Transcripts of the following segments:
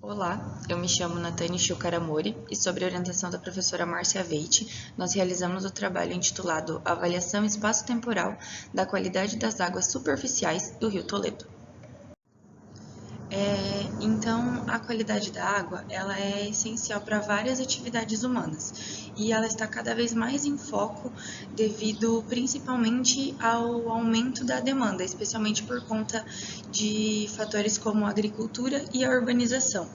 Olá, eu me chamo Natane Shukaramori e, sob a orientação da professora Márcia Veite, nós realizamos o trabalho intitulado Avaliação Espaço-Temporal da Qualidade das Águas Superficiais do Rio Toledo. Então, a qualidade da água ela é essencial para várias atividades humanas e ela está cada vez mais em foco devido principalmente ao aumento da demanda, especialmente por conta de fatores como a agricultura e a urbanização.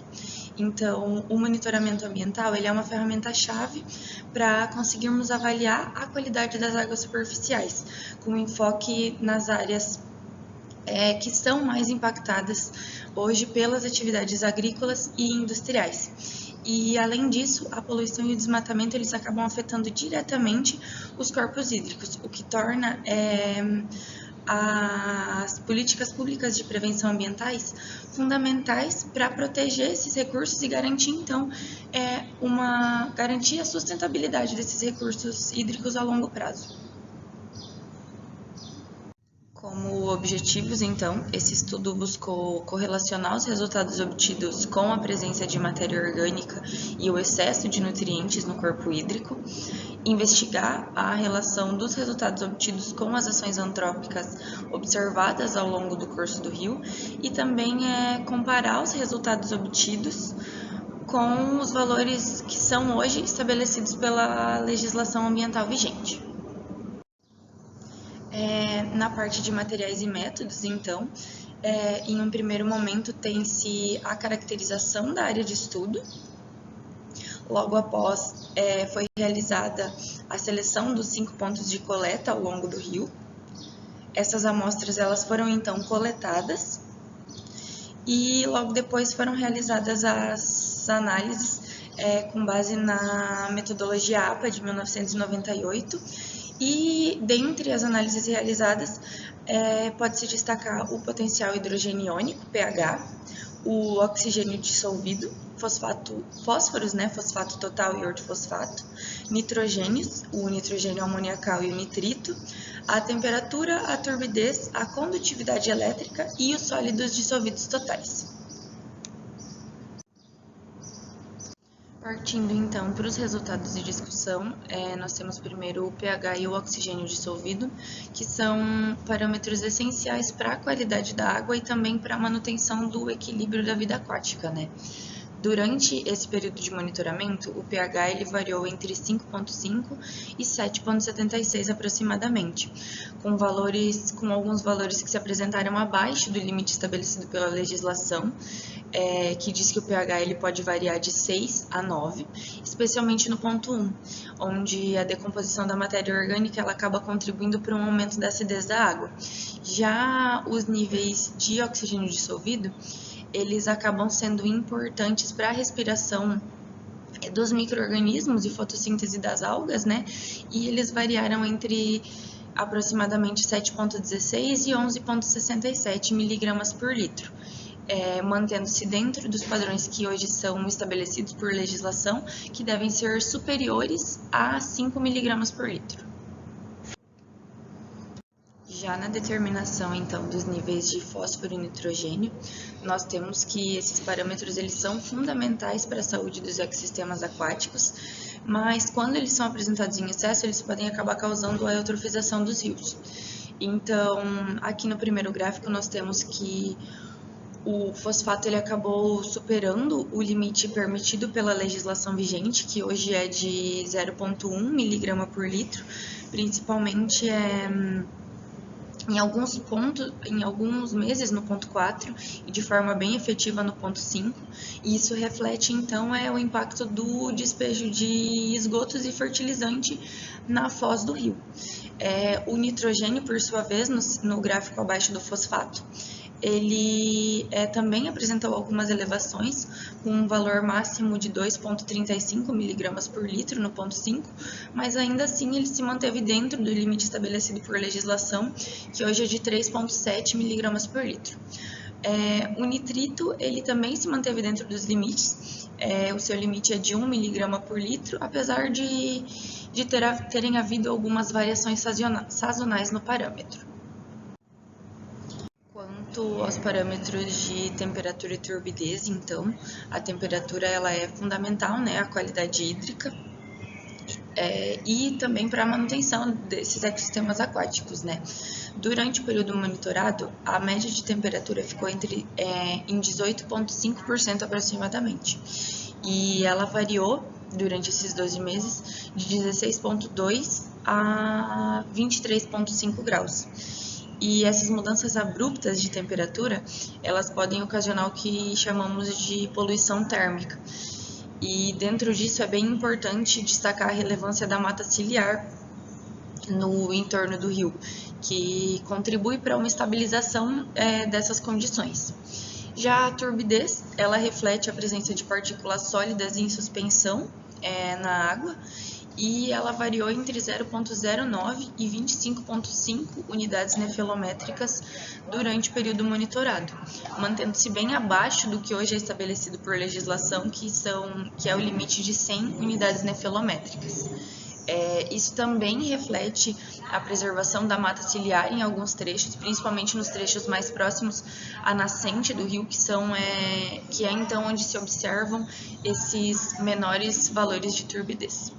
Então, o monitoramento ambiental ele é uma ferramenta-chave para conseguirmos avaliar a qualidade das águas superficiais, com enfoque nas áreas que são mais impactadas hoje pelas atividades agrícolas e industriais. E, além disso, a poluição e o desmatamento eles acabam afetando diretamente os corpos hídricos, o que torna as políticas públicas de prevenção ambientais fundamentais para proteger esses recursos e garantir, então, garantir a sustentabilidade desses recursos hídricos a longo prazo. Como objetivos, então, esse estudo buscou correlacionar os resultados obtidos com a presença de matéria orgânica e o excesso de nutrientes no corpo hídrico, investigar a relação dos resultados obtidos com as ações antrópicas observadas ao longo do curso do rio e também comparar os resultados obtidos com os valores que são hoje estabelecidos pela legislação ambiental vigente. Na parte de materiais e métodos, então, em um primeiro momento tem-se a caracterização da área de estudo. Logo após, foi realizada a seleção dos 5 pontos de coleta ao longo do rio. Essas amostras elas foram, então, coletadas e logo depois foram realizadas as análises com base na metodologia APA de 1998. E, dentre as análises realizadas, pode-se destacar o potencial hidrogênio-iônico, pH, o oxigênio dissolvido, fósforos, fosfato total e ortofosfato, nitrogênios, o nitrogênio amoniacal e o nitrito, a temperatura, a turbidez, a condutividade elétrica e os sólidos dissolvidos totais. Partindo então para os resultados de discussão, nós temos primeiro o pH e o oxigênio dissolvido, que são parâmetros essenciais para a qualidade da água e também para a manutenção do equilíbrio da vida aquática, Durante esse período de monitoramento, o pH ele variou entre 5,5 e 7,76 aproximadamente, com alguns valores que se apresentaram abaixo do limite estabelecido pela legislação, que diz que o pH ele pode variar de 6 a 9, especialmente no ponto 1, onde a decomposição da matéria orgânica ela acaba contribuindo para um aumento da acidez da água. Já os níveis de oxigênio dissolvido eles acabam sendo importantes para a respiração dos micro-organismos e fotossíntese das algas, E eles variaram entre aproximadamente 7,16 e 11,67 miligramas por litro, mantendo-se dentro dos padrões que hoje são estabelecidos por legislação, que devem ser superiores a 5 miligramas por litro. Já na determinação, então, dos níveis de fósforo e nitrogênio, nós temos que esses parâmetros eles são fundamentais para a saúde dos ecossistemas aquáticos, mas quando eles são apresentados em excesso, eles podem acabar causando a eutrofização dos rios. Então, aqui no primeiro gráfico, nós temos que o fosfato ele acabou superando o limite permitido pela legislação vigente, que hoje é de 0,1 miligrama por litro, principalmente em alguns meses no ponto 4 e de forma bem efetiva no ponto 5, e isso reflete então o impacto do despejo de esgotos e fertilizante na foz do rio. O nitrogênio, por sua vez, no gráfico abaixo do fosfato, ele também apresentou algumas elevações, com um valor máximo de 2,35 miligramas por litro no ponto 5, mas ainda assim ele se manteve dentro do limite estabelecido por legislação, que hoje é de 3,7 miligramas por litro. O nitrito ele também se manteve dentro dos limites, o seu limite é de 1 miligrama por litro, apesar de terem havido algumas variações sazonais no parâmetro. Quanto aos parâmetros de temperatura e turbidez, então, a temperatura ela é fundamental, né, a qualidade hídrica, e também para a manutenção desses ecossistemas aquáticos, né. Durante o período monitorado, a média de temperatura ficou em 18,5% aproximadamente, e ela variou durante esses 12 meses de 16,2 a 23,5 graus. E essas mudanças abruptas de temperatura, elas podem ocasionar o que chamamos de poluição térmica. E dentro disso é bem importante destacar a relevância da mata ciliar no entorno do rio, que contribui para uma estabilização dessas condições. Já a turbidez, ela reflete a presença de partículas sólidas em suspensão na água, e ela variou entre 0,09 e 25,5 unidades nefelométricas durante o período monitorado, mantendo-se bem abaixo do que hoje é estabelecido por legislação, que é o limite de 100 unidades nefelométricas. Isso também reflete a preservação da mata ciliar em alguns trechos, principalmente nos trechos mais próximos à nascente do rio, que é então onde se observam esses menores valores de turbidez.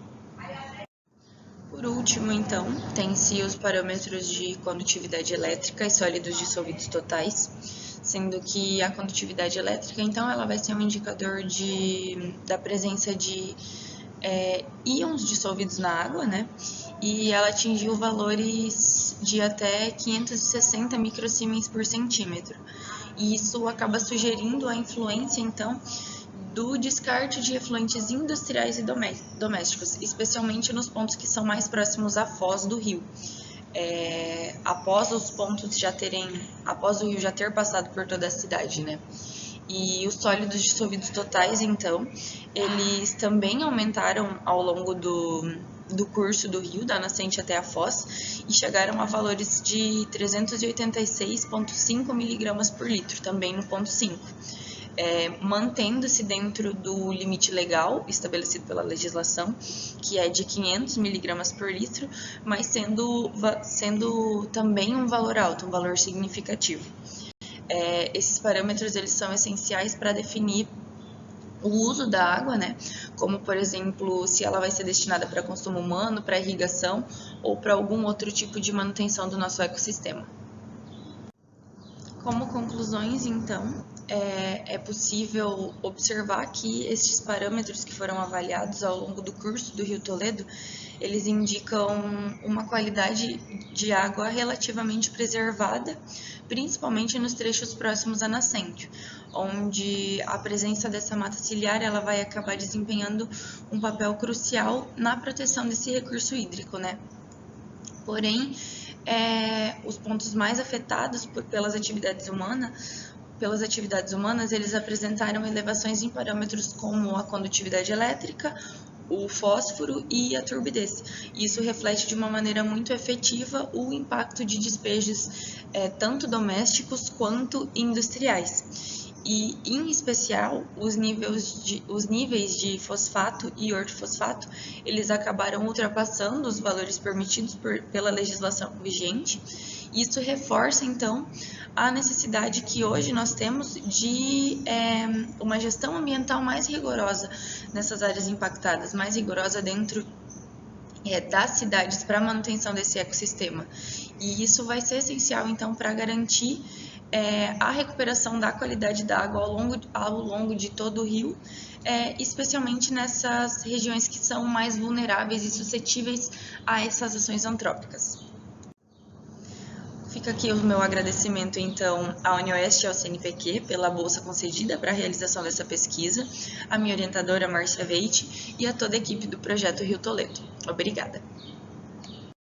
Por último, então, tem-se os parâmetros de condutividade elétrica e sólidos dissolvidos totais, sendo que a condutividade elétrica, então, ela vai ser um indicador da presença de íons dissolvidos na água, né? E ela atingiu valores de até 560 microsiemens por centímetro. E isso acaba sugerindo a influência, então, do descarte de efluentes industriais e domésticos, especialmente nos pontos que são mais próximos à foz do rio. Após o rio já ter passado por toda a cidade, né? E os sólidos dissolvidos totais, então, eles também aumentaram ao longo do curso do rio, da nascente até a foz, e chegaram a valores de 386,5 mg por litro, também no ponto 5. Mantendo-se dentro do limite legal estabelecido pela legislação, que é de 500 mg por litro, mas sendo também um valor alto, um valor significativo. Esses parâmetros eles são essenciais para definir o uso da água, né? Como, por exemplo, se ela vai ser destinada para consumo humano, para irrigação ou para algum outro tipo de manutenção do nosso ecossistema. Como conclusões, então, é possível observar que estes parâmetros que foram avaliados ao longo do curso do Rio Toledo, eles indicam uma qualidade de água relativamente preservada, principalmente nos trechos próximos à nascente, onde a presença dessa mata ciliar ela vai acabar desempenhando um papel crucial na proteção desse recurso hídrico, né? Porém, os pontos mais afetados pelas atividades humanas, eles apresentaram elevações em parâmetros como a condutividade elétrica, o fósforo e a turbidez. Isso reflete de uma maneira muito efetiva o impacto de despejos tanto domésticos quanto industriais. E, em especial, os níveis de fosfato e ortofosfato, eles acabaram ultrapassando os valores permitidos pela legislação vigente. Isso reforça, então, a necessidade que hoje nós temos de uma gestão ambiental mais rigorosa nessas áreas impactadas, mais rigorosa dentro das cidades para a manutenção desse ecossistema. E isso vai ser essencial, então, para garantir a recuperação da qualidade da água ao longo de todo o rio, especialmente nessas regiões que são mais vulneráveis e suscetíveis a essas ações antrópicas. Fica aqui o meu agradecimento, então, à UniOeste e ao CNPq pela bolsa concedida para a realização dessa pesquisa, à minha orientadora Márcia Veite e a toda a equipe do Projeto Rio Toledo. Obrigada!